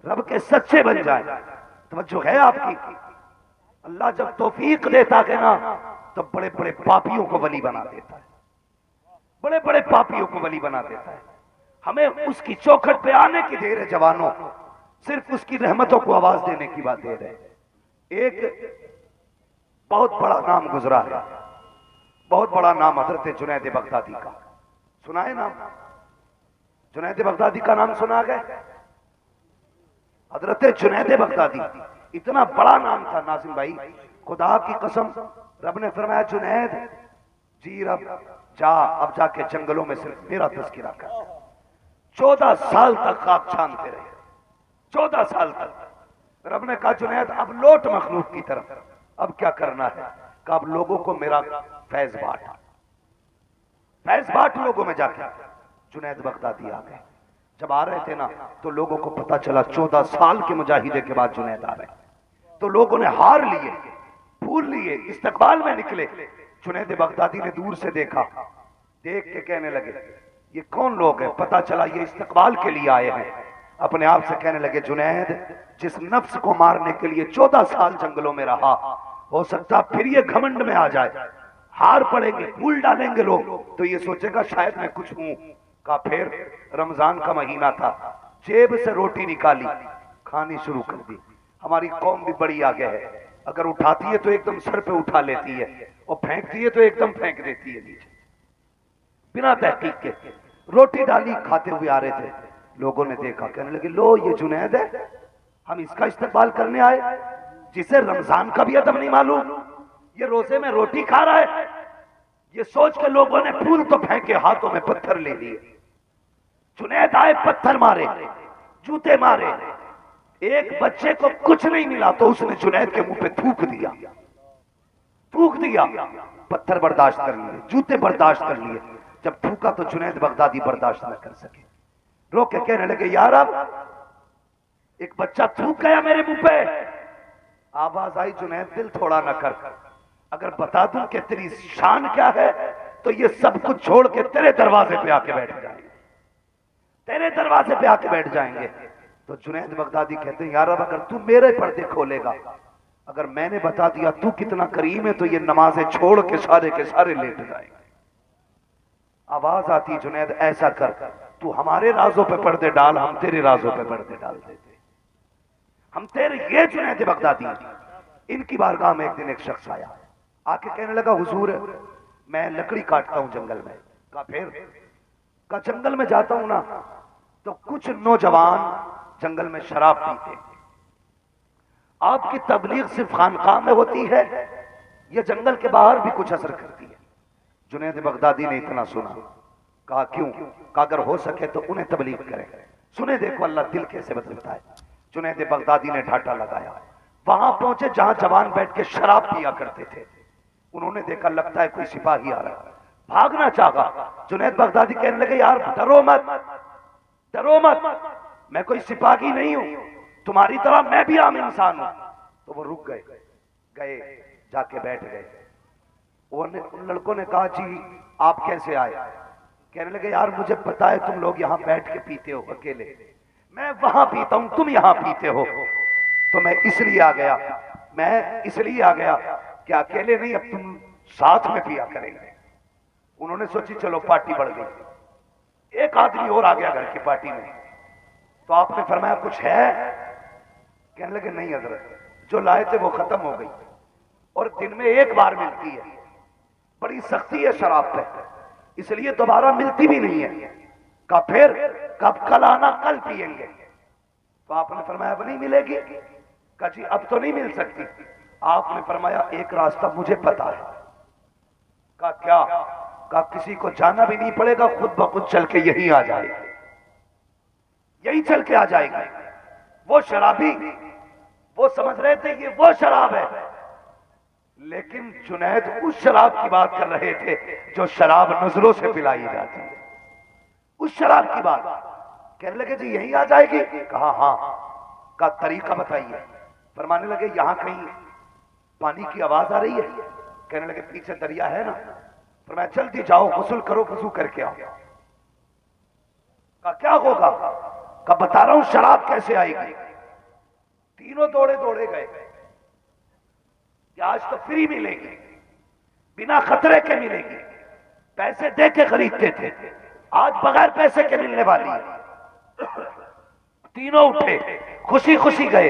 رب کے سچے بن جائیں. توجہ ہے آپ کی؟ اللہ جب توفیق دیتا ہے نا تو بڑے بڑے پاپیوں کو ولی بنا دیتا ہے. بڑے بڑے پاپیوں کو ولی بنا دیتا ہے. ہمیں اس کی چوکھٹ پہ آنے کی دیر ہے جوانوں. صرف اس کی رحمتوں کو آواز دینے کی بات دیر ہے. ایک بہت بڑا نام گزرا ہے، بہت بڑا نام حضرت جنید بغدادی کا. سنا ہے نام؟ جنید بغدادی کا نام سنا گئے؟ حضرت جنید بغدادی اتنا بڑا نام تھا ناظم بھائی، خدا کی قسم. رب نے فرمایا جنید جی رب جا، اب جا کے جنگلوں میں صرف میرا تذکرہ کر. 14 سال تک خواب چھانتے رہے. 14 سال تک رب نے کہا جنید اب لوٹ مخلوق کی طرف. اب کیا کرنا ہے؟ کہ اب لوگوں کو میرا فیض بانٹ. فیض بانٹ لوگوں میں جا کے. جنید بغدادی آ گئے. جب آ رہے تھے نا تو لوگوں کو پتا چلا 14 سال کے مجاہدے کے بعد جنید آ رہے. تو لوگوں نے ہار لیے، پھول لیے، استقبال میں نکلے. جنید بغدادی نے دور سے دیکھا، دیکھ کے کہنے لگے یہ کون لوگ ہیں؟ پتا چلا یہ استقبال کے لیے آئے ہیں. اپنے آپ سے کہنے لگے جنید جس نفس کو مارنے کے لیے 14 سال جنگلوں میں رہا، ہو سکتا پھر یہ گھمنڈ میں آ جائے، ہار پڑیں گے، پھول ڈالیں گے لوگ تو یہ سوچے گا شاید میں کچھ ہوں. کا پھر رمضان کا مہینہ تھا، جیب سے روٹی نکالی، کھانی شروع کر دی. ہماری قوم بھی بڑی آگے ہے، اگر اٹھاتی ہے تو ایک دم سر پہ اٹھا لیتی ہے اور پھینکتی ہے تو ایک دم پھینک دیتی ہے نیچے بنا تحقیق کے. روٹی ڈالی، کھاتے ہوئے آ رہے تھے. لوگوں نے دیکھا، کہنے لگے لو یہ جنید ہے، ہم اس کا استقبال کرنے آئے، جسے رمضان کا بھی ادب نہیں معلوم، یہ روزے میں روٹی کھا رہا ہے. یہ سوچ کے لوگوں نے پھول تو پھینکے، ہاتھوں میں پتھر لے لیے. جنید آئے، پتھر مارے، جوتے مارے. ایک بچے کو کچھ نہیں ملا تو اس نے جنید کے منہ پہ تھوک دیا. تھوک دیا. پتھر برداشت کر لیے، جوتے برداشت کر لیے. جب تھوکا تو جنید بغدادی برداشت نہ کر سکے، رو کے کہنے لگے یار اب ایک بچہ تھوک گیا میرے منہ پہ. آواز آئی جنید دل تھوڑا نہ کر، اگر بتا دوں کہ تیری شان کیا ہے تو یہ سب کچھ چھوڑ کے تیرے دروازے پہ آ کے بیٹھ جائیں گے، تیرے دروازے پہ آ کے بیٹھ جائیں گے. تو جنید بغدادی کہتے ہیں یار اب اگر تو میرے پردے کھولے گا، اگر میں نے بتا دیا تو کتنا کریم ہے تو یہ نمازیں چھوڑ کے سارے لیٹ جائیں گے. آواز آتی جنید ایسا کر، تو ہمارے رازوں پہ پردے ڈال، ہم تیرے رازوں پہ پردے ڈال دیتے. ہم تیرے یہ جنید بغدادی. ان کی بارگاہ میں ایک دن ایک شخص آیا، آ کے کہنے لگا حضور میں لکڑی کاٹتا ہوں جنگل میں. کہا پھر؟ کہا جنگل میں جاتا ہوں نا تو کچھ نوجوان جنگل میں شراب پیتے. آپ کی تبلیغ صرف خانقاہ میں ہوتی ہے یہ جنگل کے باہر بھی کچھ اثر کرتی ہے؟ جنید بغدادی نے اتنا سنا. کہا کیوں؟ کہا اگر ہو سکے تو انہیں تبلیغ کریں. سنے دیکھو اللہ دل کیسے بدلتا ہے. جنید بغدادی نے ڈھاٹا لگایا، وہاں پہنچے جہاں جوان بیٹھ کے شراب پیا کرتے تھے. انہوں نے دیکھا لگتا ہے کوئی سپاہی آ رہا ہے، بھاگنا چاہا. جنید بغدادی کہنے لگے یار ڈرو مت، ڈرو مت، میں کوئی سپاہی نہیں ہوں، تمہاری طرح میں بھی عام انسان ہوں. تو وہ رک گئے جا کے بیٹھ گئے. ان لڑکوں نے کہا جی آپ کیسے آئے؟ کہنے لگے یار مجھے پتا ہے تم لوگ یہاں بیٹھ کے پیتے ہو اکیلے، میں وہاں پیتا ہوں، تم یہاں پیتے ہو، تو میں اس لیے آ گیا کہ اکیلے نہیں اب تم ساتھ میں پیا کریں گے. انہوں نے سوچی چلو پارٹی بڑھ گئی. ایک آدمی اور آ گیا گھر کی پارٹی میں. تو آپ نے فرمایا کچھ ہے؟ کہنے لگے نہیں حضرت، جو لائے تھے وہ ختم ہو گئی اور دن میں ایک بار ملتی ہے، بڑی سختی ہے شراب پہ، اس لیے دوبارہ ملتی بھی نہیں ہے. کہا پھر؟ کب کل آنا، کل پیئیں گے. تو آپ نے فرمایا اب نہیں ملے گی؟ کہا جی اب تو نہیں مل سکتی. آپ نے فرمایا ایک راستہ مجھے پتا ہے. کہا کیا؟ کہا کسی کو جانا بھی نہیں پڑے گا، خود بخود چل کے یہی آ جائے گا، یہی چل کے آ جائے گا. وہ شرابی وہ سمجھ رہے تھے یہ وہ شراب ہے، لیکن جنید اس شراب کی بات کر رہے تھے جو شراب نظروں سے پلائی جاتی ہے، اس شراب کی بات. کہنے لگے جی یہی آ جائے گی؟ کہا ہاں. کا طریقہ بتائیے. فرمانے لگے یہاں کہیں پانی کی آواز آ رہی ہے؟ کہنے لگے پیچھے دریا ہے نا. فرمایا جلدی جاؤ غسل کرو، وضو کر کے آؤ. کہا کیا ہوگا؟ کہا بتا رہا ہوں شراب کیسے آئے گی. تینوں دوڑے دوڑے گئے کہ آج تو فری ملے گی، بنا خطرے کے ملے گی، پیسے دے کے خریدتے تھے، آج بغیر پیسے کے ملنے والی ہے۔ تینوں اٹھے، خوشی خوشی گئے،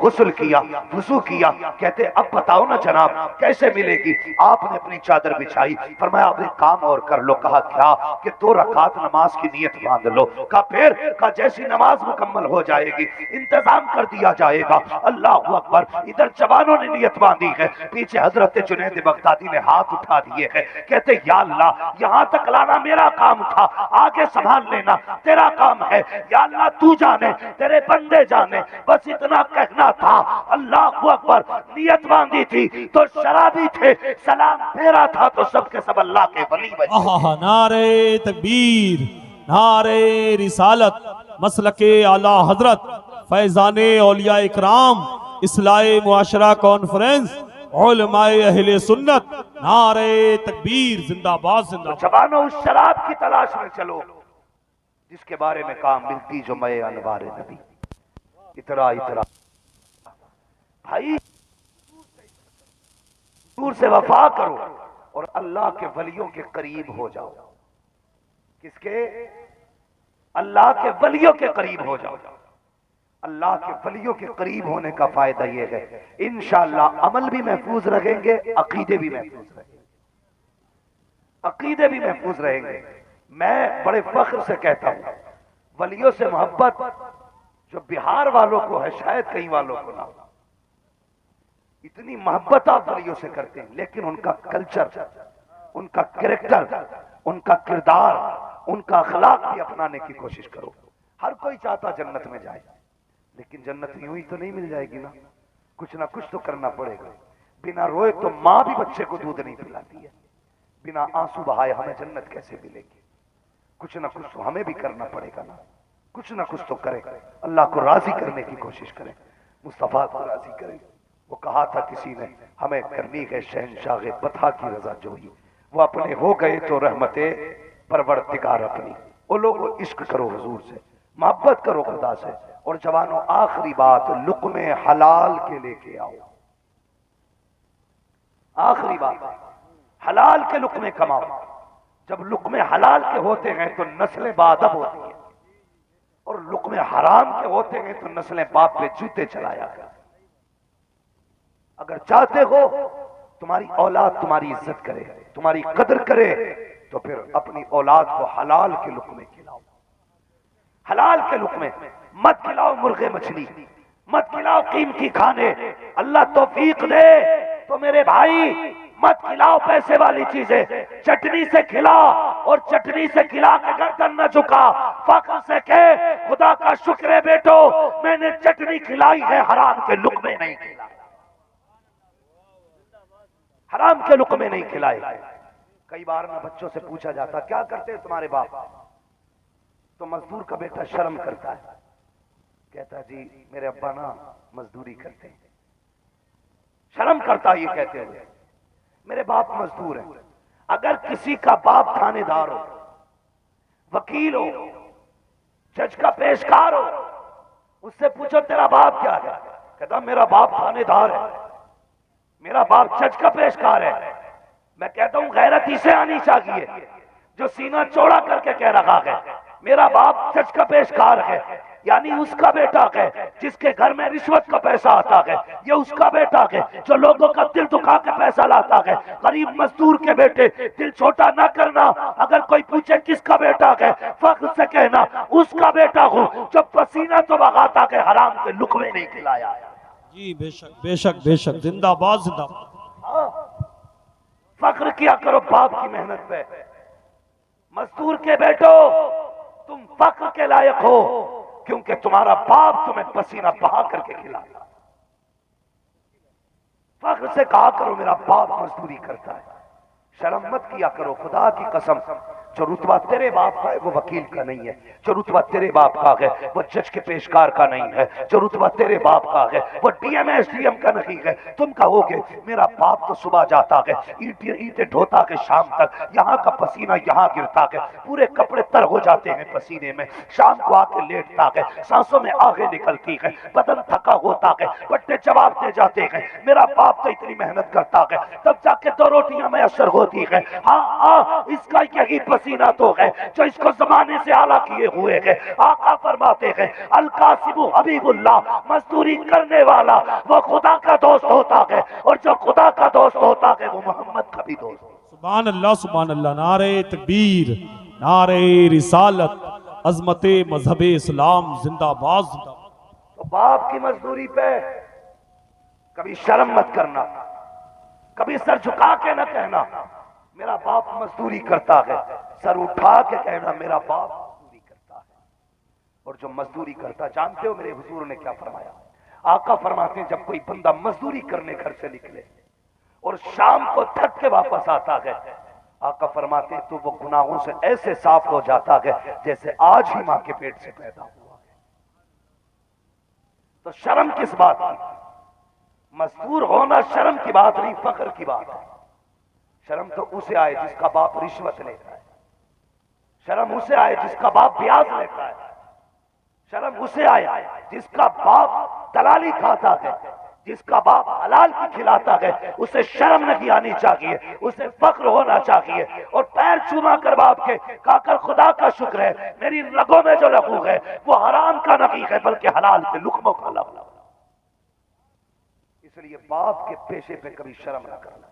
غسل کیا، وضو کیا، کہتے اب بتاؤ نا جناب کیسے ملے گی؟ آپ نے اپنی چادر بچھائی، فرمایا اب ایک کام اور کر لو۔ کہا کیا؟ کہ 2 رکعت نماز کی نیت باندھ لو۔ کہا پھر؟ کہا جیسی نماز مکمل ہو جائے گی انتظام کر دیا جائے گا۔ اللہ اکبر، ادھر جوانوں نے نیت باندھی ہے، پیچھے حضرت جنید بغدادی نے ہاتھ اٹھا دیے ہیں، کہتے یا اللہ یہاں تک لانا میرا کام تھا، آگے سنبھال لینا تیرا کام ہے، یا اللہ تو جانے تیرے بندے جانے، بس اتنا کہنا تھا۔ اللہ اکبر، نیت باندھی تھی تو شرابی تھے، سلام پھیرا تھا تو سب کے سب اللہ کے ولی بن گئے۔ نعرے تکبیر، نعرے رسالت، مسلک اعلی حضرت فیضان اولیاء اکرام، اصلاح معاشرہ کانفرنس، علماء اہل سنت، نعرے تکبیر، زندہ باد زندہ باد۔ جوانوں اس شراب کی تلاش میں چلو جس کے بارے میں کہا ملتی جو میں انوار نبی، اترا اترا بھائی دور سے وفا کرو اور اللہ کے ولیوں کے قریب ہو جاؤ۔ کس کے؟ اللہ کے ولیوں کے قریب ہو جاؤ۔ اللہ کے ولیوں کے قریب ہونے کا فائدہ یہ ہے انشاءاللہ عمل بھی محفوظ رہیں گے، عقیدے بھی محفوظ رہیں گے، عقیدے بھی محفوظ رہیں گے۔ میں بڑے فخر سے کہتا ہوں ولیوں سے محبت جو بہار والوں کو ہے شاید کئی والوں کو نہ ہو، اتنی محبت آپ ولیوں سے کرتے ہیں، لیکن ان کا کلچر، ان کا کریکٹر، ان کا کردار، ان کا اخلاق بھی اپنانے کی کوشش کرو۔ ہر کوئی چاہتا جنت میں جائے، لیکن جنت یوں ہی تو نہیں مل جائے گی نا، کچھ نہ کچھ تو کرنا پڑے گا۔ بنا روئے تو ماں بھی بچے کو دودھ نہیں پلاتی ہے، بنا آنسو بہائے ہمیں جنت کیسے ملے گی؟ کچھ نہ کچھ تو ہمیں بھی کرنا پڑے گا نا، کچھ نہ کچھ تو کریں، اللہ کو راضی کرنے کی کوشش کریں، مصطفیٰ کو راضی کریں۔ وہ کہا تھا کسی نے ہمیں کرنی ہے شہنشاہ بطحا کی رضا جوئی، وہ اپنے ہو گئے تو رحمت پروردگار اپنی۔ وہ لوگوں عشق کرو حضور سے، محبت کرو خدا سے، اور جوانوں آخری بات لقمے حلال کے لے کے آؤ۔ آخری بات حلال کے لقمے کماؤ۔ جب لقمے حلال کے ہوتے ہیں تو نسلیں باادب ہوتی ہیں، اور لقمے حرام کے ہوتے ہیں تو نسلیں باپ پہ جوتے چلایا کرتی۔ اگر چاہتے ہو تمہاری اولاد تمہاری عزت کرے، تمہاری قدر کرے، تو پھر اپنی اولاد کو حلال کے لقمے کھلاؤ۔ حلال کے لقمے مت کھلاؤ، مرغے مچھلی مت کھلاؤ، قیمتی کھانے۔ اللہ توفیق دے تو میرے بھائی مت کھلاؤ پیسے والی چیزیں، چٹنی سے کھلا، اور چٹنی سے کھلا کے گردن نہ جھکا، فخر سے کہے خدا کا شکر ہے بیٹو میں نے چٹنی کھلائی ہے، حرام کے لقمے نہیں کھلائے، حرام کے لقمے نہیں کھلائے۔ کئی بار میں بچوں سے پوچھا جاتا کیا کرتے ہیں تمہارے باپ؟ تو مزدور کا بیٹا شرم کرتا ہے، کہتا جی میرے ابا نا مزدوری کرتے ہیں، شرم کرتا یہ کہتے ہوئے میرے باپ مزدور ہیں۔ اگر کسی کا باپ تھانے دار ہو، وکیل ہو، جج کا پیشکار ہو، اس سے پوچھو تیرا باپ کیا ہے، کہتا میرا باپ تھانے دار ہے، میرا باپ جج کا پیشکار ہے۔ میں کہتا ہوں غیرت اسے آنی چاہیے جو سینہ چوڑا کر کے کہہ رہا ہے میرا باپ جج کا پیشکار ہے، یعنی اس کا بیٹا ہے جس کے گھر میں رشوت کا پیسہ آتا ہے، یہ اس کا بیٹا ہے جو لوگوں کا دل دکھا کے پیسہ لاتا ہے۔ غریب مزدور کے بیٹے دل چھوٹا نہ کرنا، اگر کوئی پوچھے کس کا بیٹا ہے فخر سے کہنا اس کا بیٹا ہوں جو پسینہ تو بغاتا ہے، حرام کے لقمے نہیں کھلایا۔ جی بے شک بے شک بے شک، زندہ باد زندہ باد۔ فخر کیا کرو باپ کی محنت پہ۔ مزدور کے بیٹو تم فخر کے لائق ہو کیونکہ تمہارا باپ تمہیں پسینہ بہا کر کے کھلاتا۔ فخر سے کہا کرو میرا باپ مزدوری کرتا ہے، شرم مت کیا کرو، خدا کی قسم جو رتبہ تیرے باپ کا ہے وہ وکیل کا نہیں ہے، جو رتبہ تیرے باپ کا ہے وہ جج کے پیشکار کا نہیں ہے، جو رتبہ تیرے باپ کا ہے وہ D M S D M کا نہیں ہے۔ تم کہو گے میرا باپ تو صبح جاتا ہے اینٹیں ڈھوتا کے شام تک، یہاں کا پسینہ یہاں گرتا ہے، پورے کپڑے تر ہو جاتے ہیں پسینے میں، شام کو آ کے لیٹتا ہے، سانسوں میں آگے نکلتی ہے، بدن تھکا ہوتا ہے، بٹے جواب دے جاتے ہیں میرا باپ تو اتنی محنت کرتا ہے، تب جا کے 2 روٹیاں میسر ہوتی ہے۔ ہاں ہاں، اس کا یہی پسینہ تو ہے جو اس کو زمانے سے اعلیٰ کیے ہوئے ہے۔ آقا فرماتے ہیں القاسم حبیب اللہ، مزدوری کرنے والا وہ خدا کا دوست ہوتا ہے، اور جو خدا کا دوست ہوتا ہے وہ محمد کا بھی دوست ہوتا ہے۔ سبحان اللہ سبحان اللہ، نعرہ تکبیر، نعرہ رسالت، عظمت مذہب اسلام زندہ باد زندہ باد۔ تو باپ کی مزدوری پہ کبھی شرم مت کرنا، کبھی سر جھکا کے نہ کہنا میرا باپ مزدوری کرتا ہے، سر اٹھا کے کہنا میرا باپ مزدوری کرتا ہے۔ اور جو مزدوری کرتا، جانتے ہو میرے حضور نے کیا فرمایا؟ آقا فرماتے ہیں جب کوئی بندہ مزدوری کرنے گھر سے نکلے اور شام کو تھک کے واپس آتا ہے، آقا فرماتے ہیں تو وہ گناہوں سے ایسے صاف ہو جاتا ہے جیسے آج ہی ماں کے پیٹ سے پیدا ہوا ہے۔ تو شرم کس بات کی؟ مزدور ہونا شرم کی بات نہیں، فخر کی بات ہے۔ شرم تو اسے آئے جس کا باپ رشوت لیتا ہے، شرم اسے آئے جس کا باپ بیاض لیتا ہے، شرم اسے آئے جس کا باپ دلالی کھاتا ہے، جس کا باپ حلال کی کھلاتا ہے، اسے شرم نہیں آنی چاہیے، اسے فخر ہونا چاہیے، اور پیر چوما کر باپ کے کہا کر خدا کا شکر ہے میری رگوں میں جو لہو ہے وہ حرام کا نہیں ہے بلکہ حلال کے لقموں کا لہو۔ اس لیے باپ کے پیشے پہ کبھی شرم نہ کرنا۔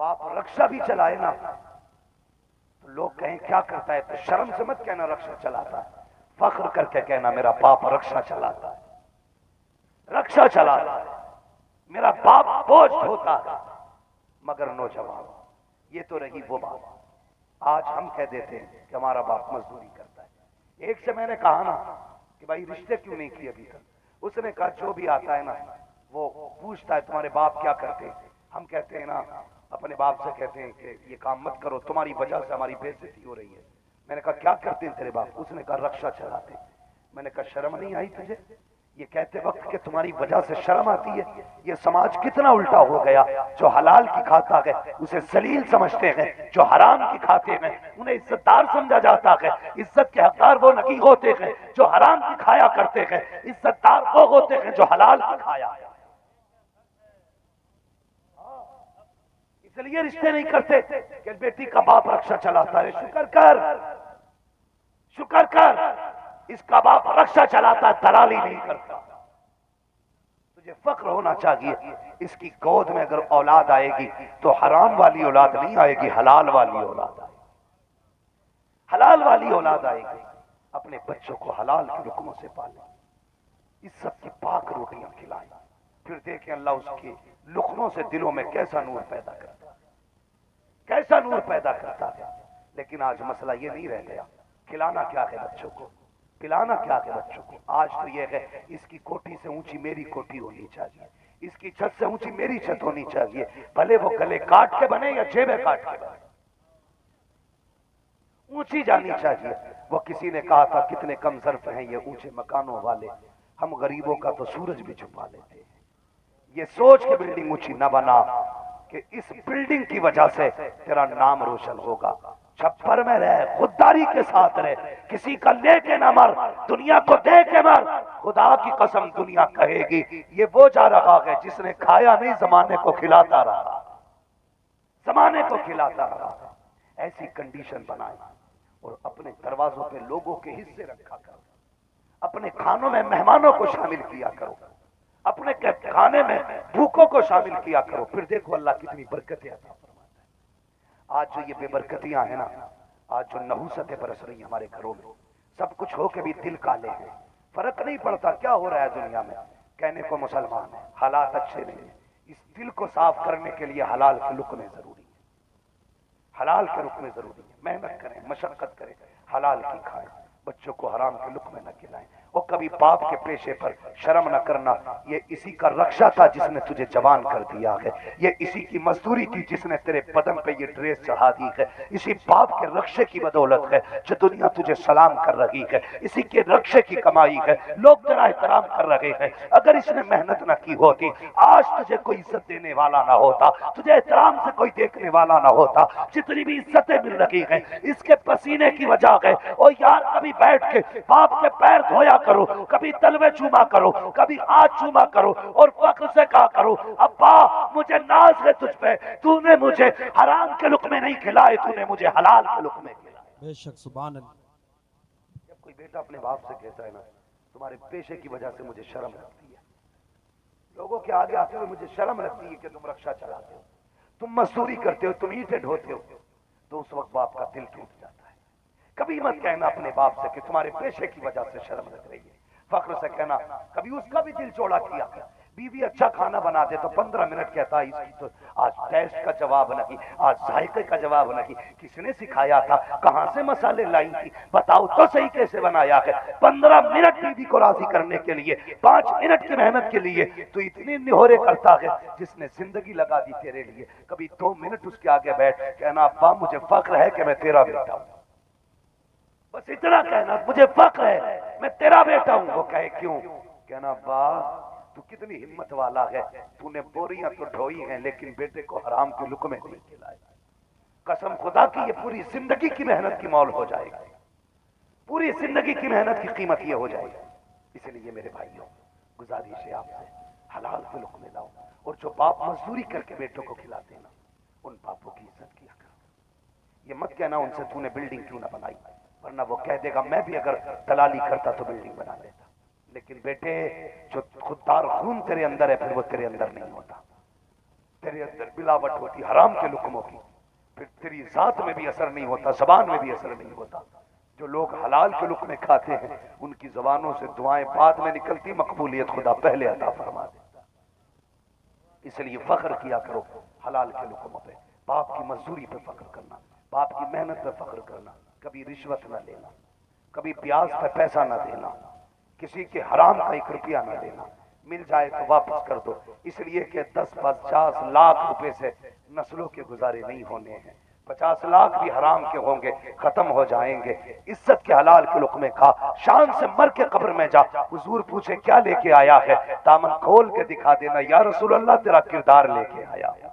باپ رکشہ بھی چلائے نا تو لوگ کہیں کیا کرتا ہے، تو شرم سے مت کہنا رکشہ چلاتا ہے، فخر کر کے کہنا میرا باپ رکشہ چلاتا ہے، رکشہ چلاتا ہے، میرا باپ بوجھ ڈھوتا ہے۔ مگر نوجوان، یہ تو رہی وہ بات، آج ہم کہہ دیتے ہیں کہ ہمارا باپ مزدوری کرتا ہے۔ ایک سے میں نے کہا نا کہ بھائی رشتے کیوں نہیں کیے ابھی تک؟ اس نے کہا جو بھی آتا ہے نا وہ پوچھتا ہے تمہارے باپ کیا کرتے ہیں، ہم کہتے ہیں نا اپنے باپ سے کہتے ہیں کہ یہ کام مت کرو تمہاری وجہ سے ہماری بے عزتی ہو رہی ہے۔ میں نے کہا کیا کرتے ہیں تیرے باپ؟ اس نے کہا رکشہ چلاتے ہیں۔ میں نے کہا شرم نہیں آئی تجھے یہ کہتے وقت کہ تمہاری وجہ سے شرم آتی ہے؟ یہ سماج کتنا الٹا ہو گیا، جو حلال کی کھاتا ہے اسے ذلیل سمجھتے ہیں، جو حرام کی کھاتے ہیں انہیں عزت دار سمجھا جاتا ہے۔ عزت کے حقدار وہ نہیں ہوتے ہیں جو حرام کی کھایا کرتے ہیں، عزت دار وہ ہوتے ہیں جو حلال کی کھایا۔ اس لیے رشتے نہیں کرتے کہ بیٹی کا باپ رکشہ چلاتا ہے، شکر کر، شکر کر، اس کا باپ رکشہ چلاتا ہے، دلالی نہیں کرتا۔ تجھے فخر ہونا چاہیے اس کی گود میں اگر اولاد آئے گی تو حرام والی اولاد نہیں آئے گی، حلال والی اولاد آئے گی، حلال والی اولاد آئے گی۔ اپنے بچوں کو حلال کے حکموں سے پالیں، عزت کی پاک روٹیاں کھلائیں، پھر دیکھیں اللہ اس کے لقموں سے دلوں میں کیسا نور پیدا کرتا ہے، کیسا نور پیدا کرتا ہے۔ لیکن آج مسئلہ یہ نہیں رہ گیا، کھلانا کیا ہے بچوں کو، پلانا کیا ہے بچوں کو؟ آج تو یہ ہے اس کی کوٹھی سے اونچی میری کوٹھی ہونی چاہیے، اس کی چھت سے اونچی میری چھت ہونی چاہیے، بھلے وہ گلے کاٹ کے بنے یا جیبیں کاٹ کے بنے، اونچی جانی چاہیے۔ وہ کسی نے کہا تھا کتنے کم ظرف ہیں یہ اونچے مکانوں والے، ہم غریبوں کا تو سورج بھی چھپا لیتے ہیں۔ یہ سوچ کے بلڈنگ اونچی نہ بنا کہ اس بلڈنگ کی وجہ سے تیرا نام روشن ہوگا۔ چھپر میں رہ، خودداری کے ساتھ رہ، کسی کا لے کے نہ مر، دنیا کو دے کے مر۔ خدا کی قسم دنیا کہے گی یہ وہ جا رہا ہے جس نے کھایا نہیں، زمانے کو کھلاتا رہا، زمانے کو کھلاتا رہا۔ ایسی کنڈیشن بنائے اور اپنے دروازوں پہ لوگوں کے حصے رکھا کرو، اپنے کھانوں میں مہمانوں کو شامل کیا کرو، اپنے کھانے میں بھوکوں کو شامل کیا کرو، پھر دیکھو اللہ کتنی برکتیں عطا فرماتا ہے۔ آج جو یہ بے برکتیاں ہیں نا، آج جو نحوستیں برس رہی ہیں ہمارے گھروں میں، سب کچھ ہو کے بھی دل کالے ہیں، فرق نہیں پڑتا کیا ہو رہا ہے دنیا میں، کہنے کو مسلمان ہیں، حالات اچھے نہیں ہیں۔ اس دل کو صاف کرنے کے لیے حلال کے لقمے ضروری ہیں، حلال کے لقمے ضروری ہیں، محنت کریں، مشقت کریں، حلال کی کھائیں، بچوں کو حرام کے لقمے نہ کھلائیں۔ اور کبھی باپ کے پیشے پر شرم نہ کرنا. یہ اسی کا رکشا تھا جس نے تجھے جوان کر دیا ہے. یہ اسی کی مزدوری تھی جس نے تیرے بدن پہ یہ ڈریس چڑھا دی ہے. اسی باپ کے رکشے کی بدولت ہے جو دنیا تجھے سلام کر رہی ہے. اسی کے رکشے کی کمائی ہے لوگ تیرا احترام کر رہے ہیں. اگر اس نے محنت نہ کی ہوتی آج تجھے کوئی عزت دینے والا نہ ہوتا, تجھے احترام سے کوئی دیکھنے والا نہ ہوتا. جتنی بھی عزتیں مل رہی ہیں اس کے پسینے کی وجہ ہے. اور یار کبھی بیٹھ کے باپ کے پیر دھویا کرو, کبھی تلوے چوما کرو, کبھی ہاتھ چوما کرو اور فخر سے کہا کرو ابا مجھے ناز ہے تجھ پہ, تو نے مجھے حرام کے لقمے نہیں کھلائے, تو نے مجھے حلال کے لقمے کھلائے. بے شک سبحان اللہ. جب کوئی بیٹا اپنے باپ سے کہتا ہے نا تمہارے پیشے کی وجہ سے مجھے شرم لگتی ہے, لوگوں کے آگے آتے ہوئے مجھے شرم لگتی ہے کہ تم رکشا چلاتے ہو, تم مزدوری کرتے ہو, تم اینٹیں ڈھوتے ہو, تو اس وقت باپ کا دل ٹوٹ جاتا ہے. کبھی مت کہنا اپنے باپ سے کہ تمہارے پیشے کی وجہ سے شرم لگ رہی ہے. فخر سے کہنا. کبھی اس کا بھی دل چوڑا کیا, بیوی اچھا کھانا بنا دے تو 15 منٹ کہتا ہے اس کی تو آج ٹیسٹ کا جواب نہیں, آج ذائقے کا جواب نہیں, کس نے سکھایا تھا, کہاں سے مسالے لائی تھی, بتاؤ تو صحیح کیسے بنایا ہے. 15 منٹ بیوی کو راضی کرنے کے لیے, 5 منٹ کی محنت کے لیے تو اتنے نہورے کرتا ہے جس نے زندگی لگا دی تیرے لیے. کبھی 2 منٹ اس کے آگے بیٹھ کہنا ابا مجھے فخر ہے کہ میں تیرا بیٹا ہوں, بس اتنا کہنا مجھے فخر ہے میں تیرا بیٹا ہوں. وہ کہے کیوں, کہنا ابا تو کتنی ہمت والا ہے, تو نے بوریاں تو ڈھوئی ہیں لیکن بیٹے کو حرام کے لقمے نہیں کھلائے. قسم خدا کی یہ پوری زندگی کی محنت کی مول ہو جائے گی, پوری زندگی کی محنت کی قیمت یہ ہو جائے گی. اس لیے میرے بھائیوں گزارش ہے آپ سے حلال کے لقمے لاؤ, اور جو باپ مزدوری کر کے بیٹوں کو کھلاتے ہیں نا ان باپوں کی عزت کیا کرو. یہ مت کہنا ان سے تو نے بلڈنگ کیوں نہ بنائی, ورنہ وہ کہہ دے گا میں بھی اگر دلالی کرتا تو بلڈنگ بنا لیتا. لیکن بیٹے جو خوددار خون تیرے اندر ہے پھر وہ تیرے اندر نہیں ہوتا, تیرے اندر ملاوٹ ہوتی حرام کے لقموں کی, پھر تیری ذات میں بھی اثر نہیں ہوتا, زبان میں بھی اثر نہیں ہوتا. جو لوگ حلال کے لقمے کھاتے ہیں ان کی زبانوں سے دعائیں بعد میں نکلتی, مقبولیت خدا پہلے عطا فرما دیتا. اس لیے فخر کیا کرو حلال کے لقموں پہ, باپ کی مزدوری پہ فخر کرنا, باپ کی محنت پہ فخر کرنا, کبھی رشوت نہ لینا, کبھی پیاز پہ پیسہ نہ دینا, کسی کے حرام کا 1 روپیہ نہ دینا, مل جائے تو واپس کر دو. اس لیے کہ 10-50 لاکھ روپے سے نسلوں کے گزارے نہیں ہونے ہیں, 50 لاکھ بھی حرام کے ہوں گے ختم ہو جائیں گے. عزت کے حلال کے لقمے کھا, شان سے مر کے قبر میں جا, حضور پوچھے کیا لے کے آیا ہے, دامن کھول کے دکھا دینا یا رسول اللہ تیرا کردار لے کے آیا ہوں,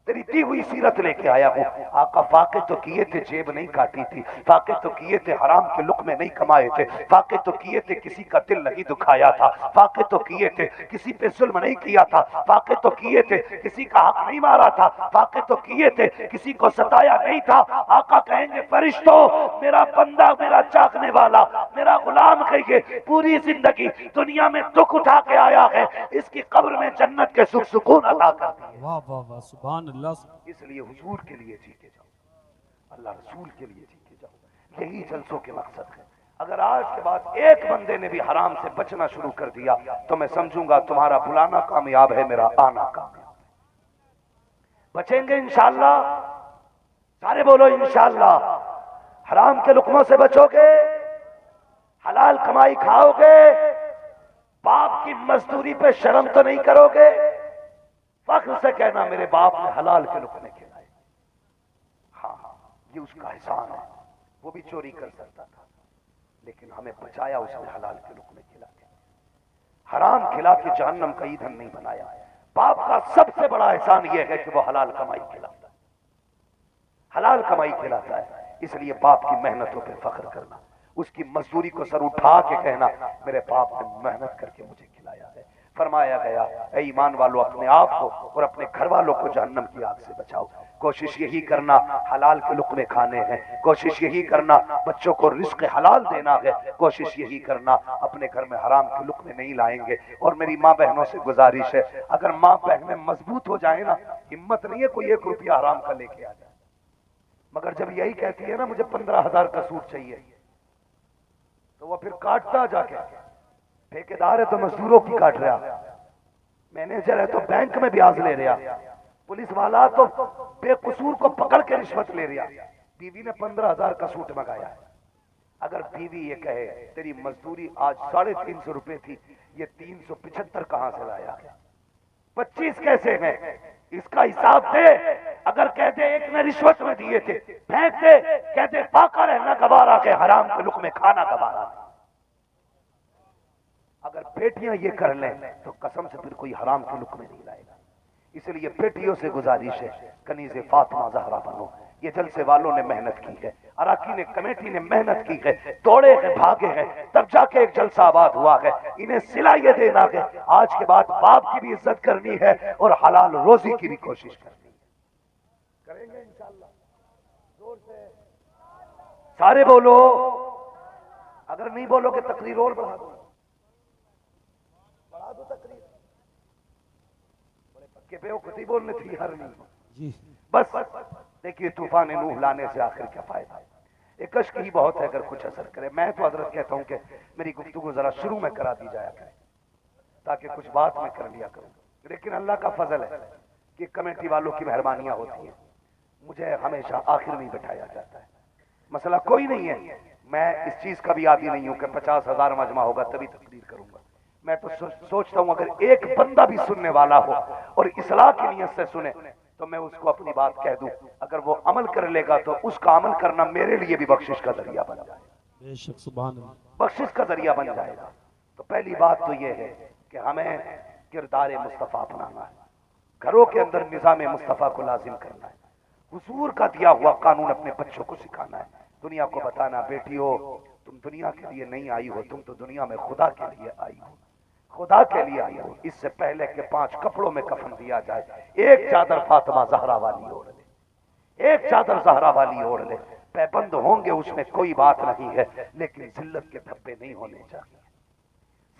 تیری دی ہوئی سیرت لے کے آیا ہوں. آقا فاقے تو کیے تھے جیب نہیں کاٹی تھی, فاقے تو کیے تھے حرام کے لقمے نہیں کمائے تھے, فاقے تو کیے تھے کسی کا دل نہیں دکھایا تھا, فاقے تو کیے تھے کسی پہ ظلم نہیں کیا تھا, فاقے تو کیے تھے کسی کا حق نہیں مارا تھا, فاقے تو کیے تھے کسی کو ستایا نہیں تھا. آقا کہیں گے فرشتوں میرا بندہ میرا چاکنے والا میرا غلام کہیے پوری زندگی دنیا میں دکھ اٹھا کے آیا ہے, اس کی قبر میں جنت کے سکھ سکون عطا کر دیے. واہ واہ واہ سبحان اللہ. اس لیے حضور کے لیے جیتے جاؤ, اللہ رسول کے لیے جیتے جاؤ, یہی جلسوں کے مقصد ہے. اگر آج کے بعد ایک بندے نے بھی حرام سے بچنا شروع کر دیا تو میں سمجھوں گا تمہارا بلانا کامیاب ہے, میرا آنا کامیاب ہے. بچیں گے انشاءاللہ, سارے بولو انشاءاللہ. حرام کے لقموں سے بچو گے, حلال کمائی کھاؤ گے, باپ کی مزدوری پہ شرم تو نہیں کرو گے. فخر سے کہنا میرے باپ نے حلال کے لقمے کھلائے. ہاں یہ اس کا احسان ہے, وہ بھی چوری کر سکتا تھا لیکن ہمیں بچایا اس نے حلال کے لقمے کھلا کے. حرام کھلا کے جہنم کا ایندھن نہیں بنایا. باپ کا سب سے بڑا احسان یہ ہے کہ وہ حلال کمائی کھلاتا ہے, حلال کمائی کھلاتا ہے. اس لیے باپ کی محنتوں پہ فخر کرنا, اس کی مزدوری کو سر اٹھا کے کہنا میرے باپ نے محنت کر کے مجھے کھلایا ہے. فرمایا گیا اے ایمان والو اپنے آپ کو اور اپنے گھر والوں کو جہنم کی آگ سے بچاؤ. کوشش یہی کرنا حلال کے لقمے کھانے ہیں, کوشش یہی کرنا بچوں کو رزق حلال دینا ہے, کوشش یہی کرنا اپنے گھر میں حرام کے لقمے نہیں لائیں گے. اور میری ماں بہنوں سے گزارش ہے اگر ماں بہنیں مضبوط ہو جائیں نا, ہمت نہیں ہے کوئی 1 روپیہ حرام کا لے کے آ جائے, مگر جب یہی کہتی ہے نا مجھے 15,000 کا سوٹ چاہیے تو وہ پھر کاٹتا جا کے. ٹھیکیدار ہے تو مزدوروں کی کاٹ رہا, مینیجر ہے تو بینک میں بیاج لے رہا, پولیس والا تو بے قصور کو پکڑ کے رشوت لے رہا. بیوی نے 15,000 کا سوٹ منگایا ہے, اگر بیوی یہ کہے تیری مزدوری آج 350 روپے تھی، یہ 375 کہاں سے لایا ہے، 25 کیسے ہیں، اس کا حساب دے۔ اگر کہتے ایک نے رشوت میں دیے تھے، پھینک دے، کہتے پاکا رہنا گوارا کہ حرام کے لقمے کھانا گوارا ہے۔ اگر بیٹیاں یہ کر لیں تو قسم سے پھر کوئی حرام کے لقمے نہیں لائے گا۔ اس لیے بیٹیوں سے گزارش ہے، کنیز فاطمہ زہرا بنو۔ یہ جلسے والوں نے محنت کی ہے، اراکین کمیٹی نے محنت کی ہے، دوڑے ہیں، بھاگے ہیں، تب جا کے ایک جلسہ آباد ہوا ہے۔ انہیں صلہ یہ دینا ہے آج کے بعد باپ کی بھی عزت کرنی ہے اور حلال روزی کی بھی کوشش کرنی ہے۔ کریں گے انشاءاللہ، زور سے سارے بولو، اگر نہیں بولو کہ تقریر اور بڑھا دو، بڑھا دو تقریر، بڑے پکے پہ ہو، کتی بولنے تھی ہر نہیں جی بس۔ دیکھیے طوفان نوح لانے سے آخر کیا فائدہ ہے، ایک اشک ہی بہت ہے اگر کچھ اثر کرے۔ میں تو حضرت کہتا ہوں کہ میری گفتگو ذرا شروع میں کرا دی جایا کرے تاکہ کچھ بات میں کر لیا کروں، لیکن اللہ کا فضل ہے کہ کمیٹی والوں کی مہربانیاں ہوتی ہیں، مجھے ہمیشہ آخر میں بٹھایا جاتا ہے۔ مسئلہ کوئی نہیں ہے، میں اس چیز کا بھی عادی نہیں ہوں کہ 50,000 مجمع ہوگا تبھی تقریر کروں گا۔ میں تو سوچتا ہوں اگر ایک بندہ بھی سننے والا ہو اور اصلاح کی نیت سے سنے تو میں اس کو اپنی بات کہہ دوں، اگر وہ عمل کر لے گا تو اس کا عمل کرنا میرے لیے بھی بخشش کا ذریعہ بن جائے گا، بے شک، سبحان اللہ۔ بخشش کا ذریعہ بن جائے گا۔ تو پہلی بات تو یہ ہے کہ ہمیں کردار مصطفیٰ اپنانا ہے، گھروں کے اندر نظام مصطفیٰ کو لازم کرنا ہے، حضور کا دیا ہوا قانون اپنے بچوں کو سکھانا ہے، دنیا کو بتانا بیٹی ہو تم دنیا کے لیے نہیں آئی ہو، تم تو دنیا میں خدا کے لیے آئی ہو، خدا کے لیے آئی ہو۔ اس سے پہلے کہ 5 کپڑوں میں کفن دیا جائے، ایک چادر فاطمہ زہرا والی اوڑھ لے، ایک چادر زہرا والی اوڑھ لے۔ پیبند ہوں گے اس میں کوئی بات نہیں ہے، لیکن ذلت کے دھبے نہیں ہونے چاہیے،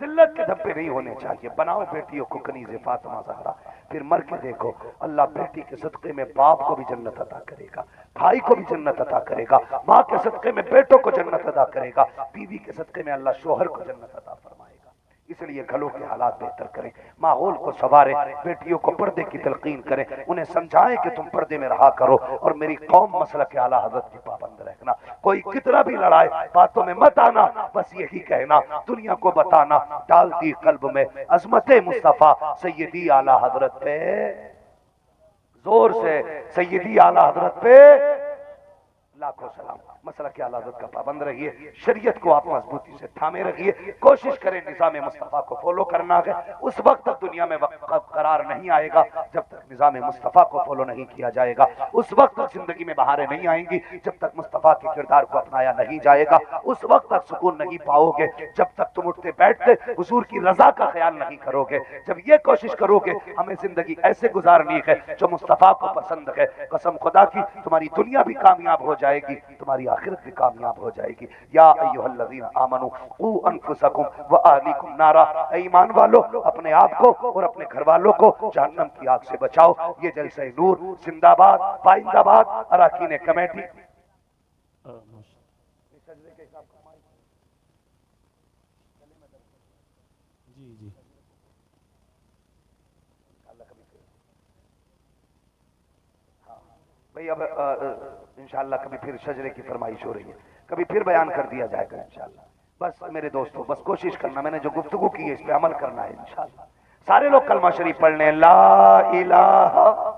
ذلت کے دھبے نہیں ہونے چاہیے۔ بناؤ بیٹیوں کو کنیز فاطمہ زہرا، پھر مر کے دیکھو اللہ بیٹی کے صدقے میں باپ کو بھی جنت عطا کرے گا، بھائی کو بھی جنت عطا کرے گا، ماں کے صدقے میں بیٹوں کو جنت عطا کرے گا، بیوی کے صدقے میں اللہ شوہر کو جنت عطا فرمائے گا۔ اس لیے گھروں کے حالات بہتر کریں، ماحول کو سنواریں، بیٹیوں کو پردے کی تلقین کریں، انہیں سمجھائیں کہ تم پردے میں رہا کرو اور میری قوم مسلک اعلیٰ حضرت کی پابند رہنا۔ کوئی کتنا بھی لڑائے باتوں میں مت آنا، بس یہی کہنا، دنیا کو بتانا، ڈالتی قلب میں عظمت مصطفیٰ سیدی اعلیٰ حضرت پہ، زور سے سیدی اعلیٰ حضرت پہ لاکھوں سلام۔ مسئلہ کہ اعلیٰ حضرت کا پابند رہیے، شریعت کو آپ مضبوطی سے تھامے رکھیے، کوشش کریں نظام مصطفیٰ کو فالو کرنا ہے۔ اس وقت تک دنیا میں قرار نہیں آئے گا جب تک نظام مصطفیٰ کو فالو نہیں کیا جائے گا، اس وقت تک زندگی میں بہاریں نہیں آئیں گی جب تک مصطفیٰ کے کردار کو اپنایا نہیں جائے گا، اس وقت تک سکون نہیں پاؤ گے جب تک تم اٹھتے بیٹھتے حضور کی رضا کا خیال نہیں کرو گے۔ جب یہ کوشش کرو گے ہمیں زندگی ایسے گزارنی ہے جو مصطفیٰ کو پسند ہے، قسم خدا کی تمہاری دنیا بھی کامیاب ہو جائے گی، تمہاری آخرت بھی کامیاب ہو جائے گی۔ یا ایھا الذین آمنوا قوا انفسکم واہلیکم نارا، اے ایمان والو اپنے آپ کو اور اپنے گھر والوں کو جہنم کی آگ سے بچاؤ۔ یہ جلسہ نور زندہ باد، پائندہ باد، اراکین کمیٹی۔ جی جی بھئی اب انشاءاللہ کبھی پھر شجرے کی فرمائش ہو رہی ہے، کبھی پھر بیان کر دیا جائے گا انشاءاللہ۔ بس میرے دوستو بس کوشش کرنا، میں نے جو گفتگو کی ہے اس پہ عمل کرنا ہے انشاءاللہ۔ سارے لوگ کلمہ شریف پڑھ لیں، لا الہ